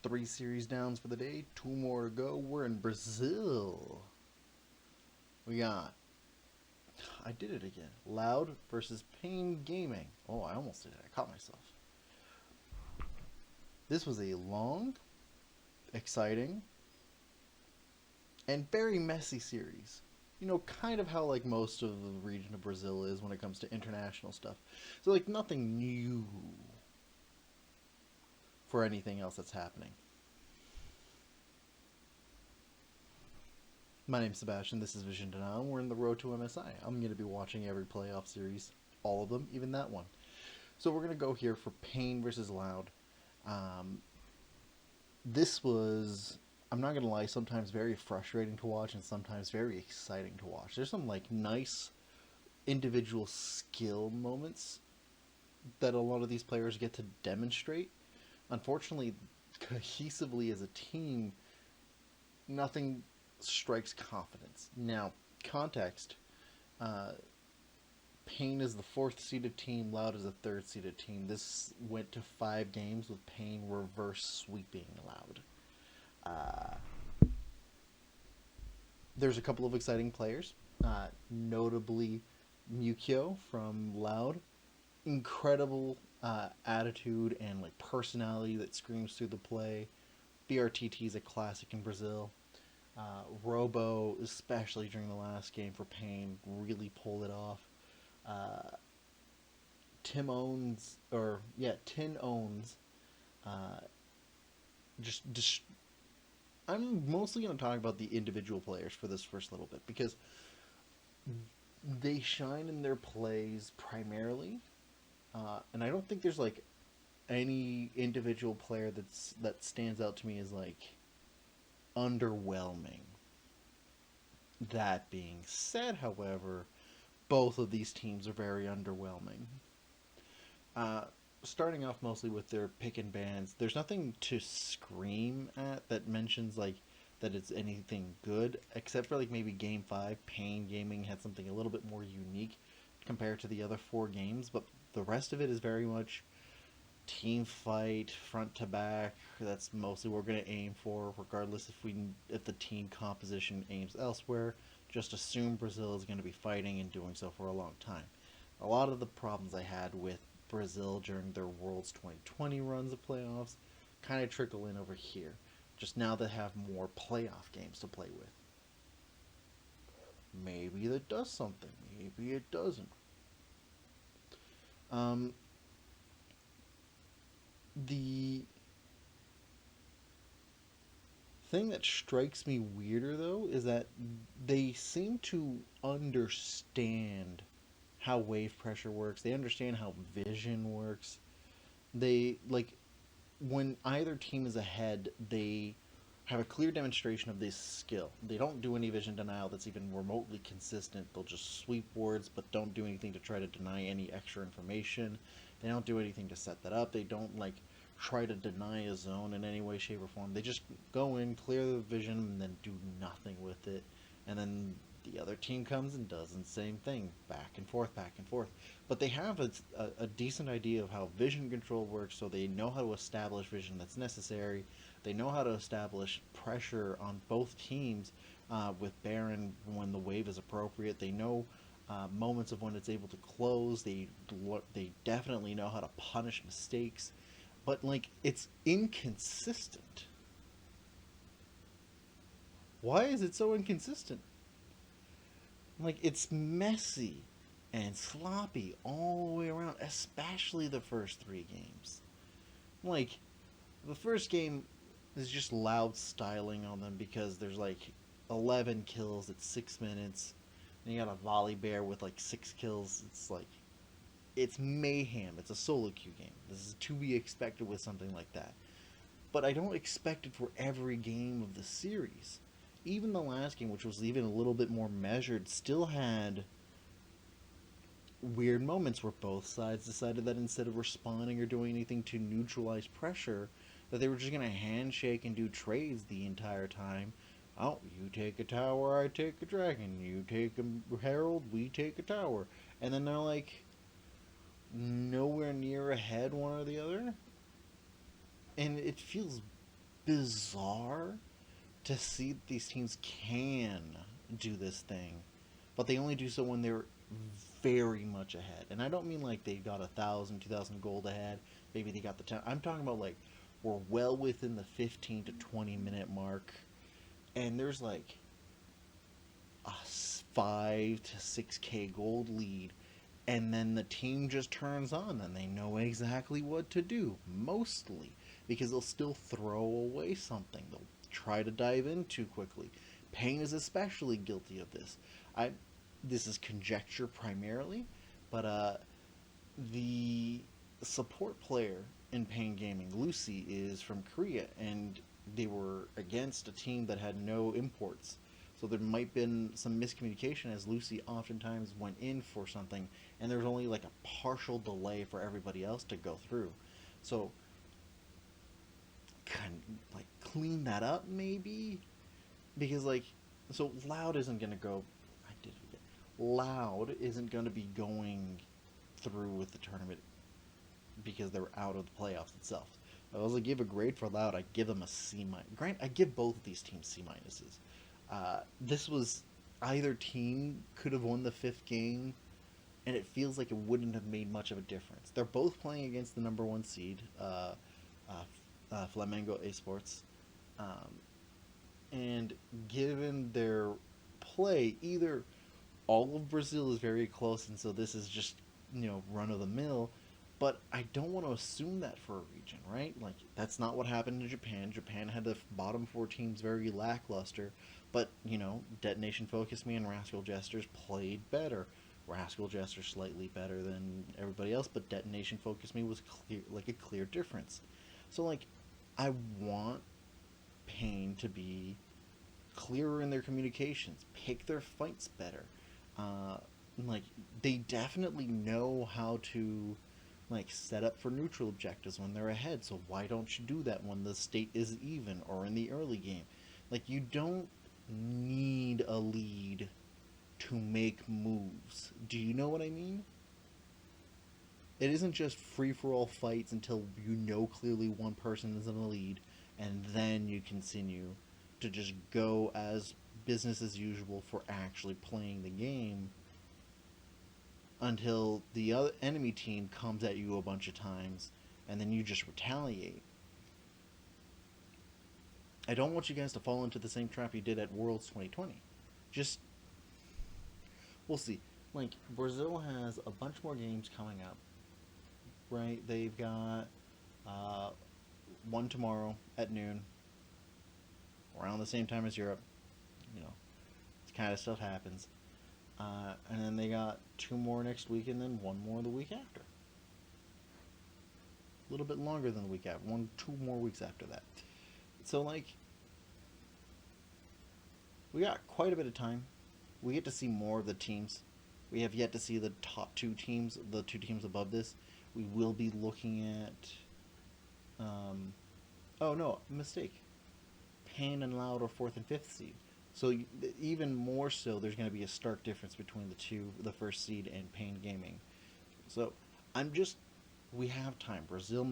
Three series downs for the day, two more to go. We're in Brazil. We got, I did it again. Loud versus Pain Gaming. Oh, I almost did it. I caught myself. This was a long, exciting, and very messy series. You know, kind of how like most of the region of Brazil is when it comes to international stuff. So like nothing new for anything else that's happening. My name's Sebastian, this is Vision Denial, and we're in the road to MSI. I'm going to be watching every playoff series, all of them, even that one. So we're going to go here for Pain versus Loud. This was, I'm not going to lie, sometimes very frustrating to watch and sometimes very exciting to watch. There's some like nice individual skill moments that a lot of these players get to demonstrate. Unfortunately, cohesively as a team, nothing strikes confidence. Now, context, Pain is the 4th seeded team, Loud is the 3rd seeded team. This went to 5 games with Pain reverse sweeping Loud. There's a couple of exciting players, notably Mukio from Loud. Incredible attitude and like personality that screams through the play. BRTT is a classic in Brazil. Robo, especially during the last game for Pain, really pulled it off. Tin owns, just I'm mostly going to talk about the individual players for this first little bit because they shine in their plays primarily. And I don't think there's like any individual player that stands out to me as like underwhelming. That being said, however, both of these teams are very underwhelming. Starting off mostly with their pick and bans, there's nothing to scream at that mentions like that it's anything good, except for like maybe Game 5, Pain Gaming had something a little bit more unique compared to the other 4 games, but the rest of it is very much team fight, front to back. That's mostly what we're going to aim for, regardless if the team composition aims elsewhere. Just assume Brazil is going to be fighting and doing so for a long time. A lot of the problems I had with Brazil during their Worlds 2020 runs of playoffs kind of trickle in over here. Just now they have more playoff games to play with. Maybe that does something. Maybe it doesn't. The thing that strikes me weirder, though, is that they seem to understand how wave pressure works. They understand how vision works. They, like, when either team is ahead, they have a clear demonstration of this skill. They don't do any vision denial that's even remotely consistent. They'll just sweep wards, but don't do anything to try to deny any extra information. They don't do anything to set that up. They don't, like, try to deny a zone in any way, shape, or form. They just go in, clear the vision, and then do nothing with it. And then the other team comes and does the same thing, back and forth, back and forth. But they have a decent idea of how vision control works, so they know how to establish vision that's necessary. They know how to establish pressure on both teams with Baron when the wave is appropriate. They know moments of when it's able to close. They definitely know how to punish mistakes. But, like, it's inconsistent. Why is it so inconsistent? Like, it's messy and sloppy all the way around, especially the first 3 games. Like, the first game is just Loud styling on them because there's, like, 11 kills at 6 minutes, and you got a volley bear with, like, 6 kills. It's, like, it's mayhem. It's a solo queue game. This is to be expected with something like that. But I don't expect it for every game of the series. Even the last game, which was even a little bit more measured, still had weird moments where both sides decided that instead of responding or doing anything to neutralize pressure, that they were just gonna handshake and do trades the entire time. Oh, you take a tower, I take a dragon. You take a herald, we take a tower. And then they're like nowhere near ahead one or the other. And it feels bizarre to see that these teams can do this thing, but they only do so when they're very much ahead. And I don't mean like they got 1,000, 2,000 gold ahead. Maybe they got the 10. I'm talking about like we're well within the 15 to 20 minute mark, and there's like a 5 to 6K gold lead, and then the team just turns on and they know exactly what to do, mostly because they'll still throw away something. They'll try to dive in too quickly. Pain is especially guilty of this. I This is conjecture primarily, but the support player in Pain Gaming, Lucy, is from Korea, and they were against a team that had no imports. So there might have been some miscommunication as Lucy oftentimes went in for something, and there was only like a partial delay for everybody else to go through. So, kind of like clean that up maybe, because like, so Loud isn't gonna go. I did it again. Loud isn't gonna be going through with the tournament because they're out of the playoffs itself. I also give a grade for Loud. I give them a C minus. Grant, I give both of these teams C minuses. This was either team could have won the fifth game, and it feels like it wouldn't have made much of a difference. They're both playing against the number one seed, Flamengo Esports, um, and given their play, either all of Brazil is very close, and so this is just run of the mill. But I don't want to assume that for a region, right? Like that's not what happened in Japan. Japan had the bottom four teams very lackluster, but Detonation Focus Me and Rascal Jesters played better. Rascal Jesters slightly better than everybody else, but Detonation Focus Me was clear, like a clear difference. So like, I want Pain to be clearer in their communications, pick their fights better. Uh, like they definitely know how to like set up for neutral objectives when they're ahead. So why don't you do that when the state is even or in the early game? Like you don't need a lead to make moves. Do you know what I mean? It isn't just free for all fights until you know clearly one person is in the lead, and then you continue to just go as business as usual for actually playing the game until the other enemy team comes at you a bunch of times, and then you just retaliate. I don't want you guys to fall into the same trap you did at Worlds 2020. Just, we'll see. Like, Brazil has a bunch more games coming up, right? They've got uh, one tomorrow at noon, around the same time as Europe. You know, this kind of stuff happens. And then they got two more next week, and then one more the week after. A little bit longer than the week after. 2 more weeks after that. So, like, we got quite a bit of time. We get to see more of the teams. We have yet to see the top two teams, the two teams above this. We will be looking at. Oh, no, mistake. Pain and Loud are fourth and fifth seed. So even more so, there's going to be a stark difference between the first seed and Pain Gaming. So we have time. Brazil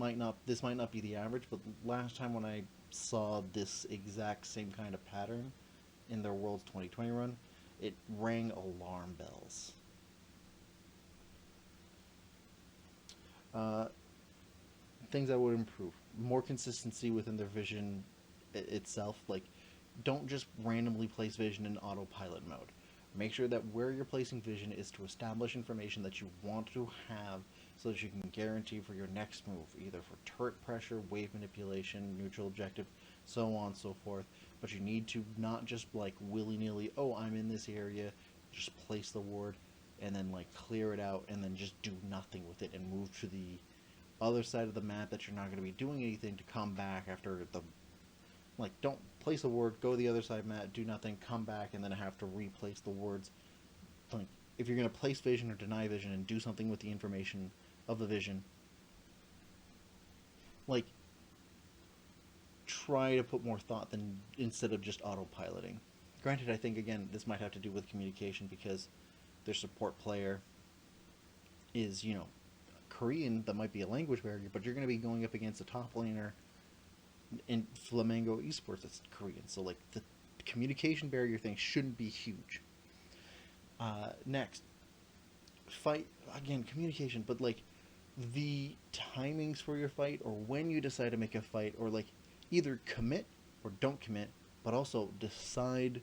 this might not be the average, but last time when I saw this exact same kind of pattern in their Worlds 2020 run, it rang alarm bells. Uh, Things that would improve: more consistency within their vision itself. Like, don't just randomly place vision in autopilot mode. Make sure that where you're placing vision is to establish information that you want to have so that you can guarantee for your next move, either for turret pressure, wave manipulation, neutral objective, so on and so forth. But you need to not just like willy-nilly, oh, I'm in this area, just place the ward and then like clear it out and then just do nothing with it and move to the other side of the map that you're not going to be doing anything to come back after the like, don't place a ward, go to the other side map, do nothing, come back, and then have to replace the wards. Like, if you're going to place vision or deny vision and do something with the information of the vision, like, try to put more thought than instead of just autopiloting. Granted, I think again this might have to do with communication because their support player is, Korean. That might be a language barrier, but you're going to be going up against a top laner in Flamengo Esports that's Korean. So like the communication barrier thing shouldn't be huge. Next, fight again, communication, but like the timings for your fight or when you decide to make a fight, or like either commit or don't commit, but also decide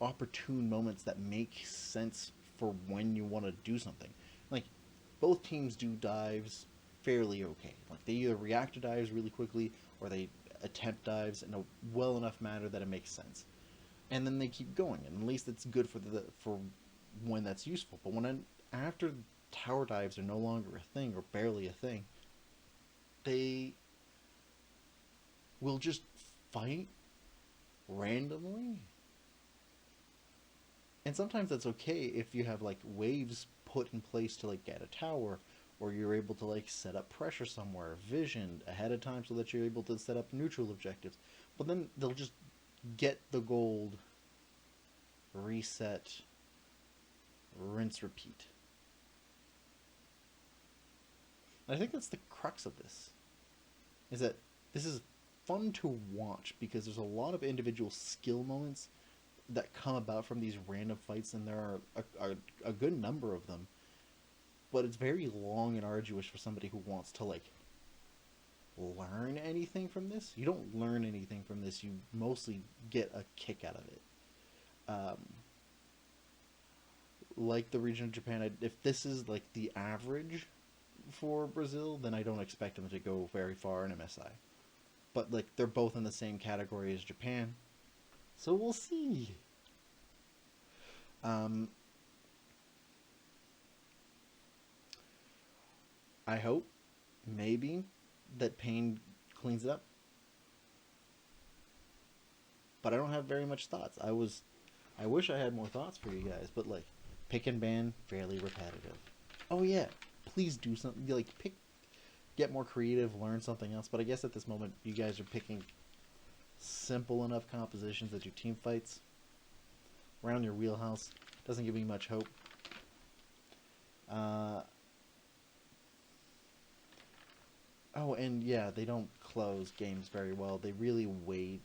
opportune moments that make sense for when you want to do something. Like both teams do dives fairly okay. Like they either react to dives really quickly or they attempt dives in a well enough manner that it makes sense. And then they keep going, and at least it's good for when that's useful. But after tower dives are no longer a thing or barely a thing, they will just fight randomly. And sometimes that's okay if you have like waves put in place to like get a tower, or you're able to like set up pressure somewhere, vision ahead of time so that you're able to set up neutral objectives. But then they'll just get the gold, reset, rinse, repeat. And I think that's the crux of this, is that this is fun to watch because there's a lot of individual skill moments that come about from these random fights, and there are a good number of them. But it's very long and arduous for somebody who wants to like learn anything from this. You don't learn anything from this. You mostly get a kick out of it. Like the region of Japan, if this is like the average for Brazil, then I don't expect them to go very far in MSI. But like they're both in the same category as Japan, so we'll see. I hope, maybe, that Pain cleans it up. But I don't have very much thoughts. I wish I had more thoughts for you guys, but like, pick and ban, fairly repetitive. Oh yeah, please do something, like get more creative, learn something else. But I guess at this moment, you guys are picking simple enough compositions that your team fights around your wheelhouse. Doesn't give me much hope. Oh, and yeah, they don't close games very well. They really wait.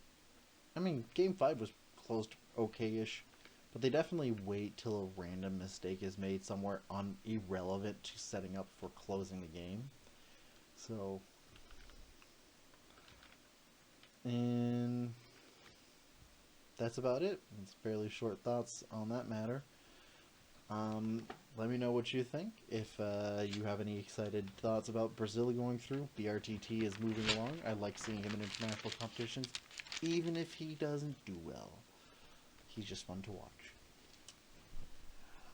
I mean, Game 5 was closed okay-ish, but they definitely wait till a random mistake is made somewhere irrelevant to setting up for closing the game. So, and that's about it. It's fairly short thoughts on that matter. Let me know what you think. If you have any excited thoughts about Brazil going through, BRTT is moving along. I like seeing him in international competitions, even if he doesn't do well. He's just fun to watch.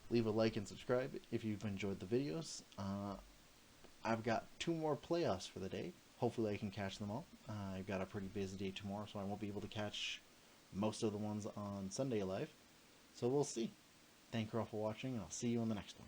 Leave a like and subscribe if you've enjoyed the videos. I've got 2 more playoffs for the day. Hopefully I can catch them all. I've got a pretty busy day tomorrow, so I won't be able to catch most of the ones on Sunday live. So we'll see. Thank you all for watching, and I'll see you on the next one.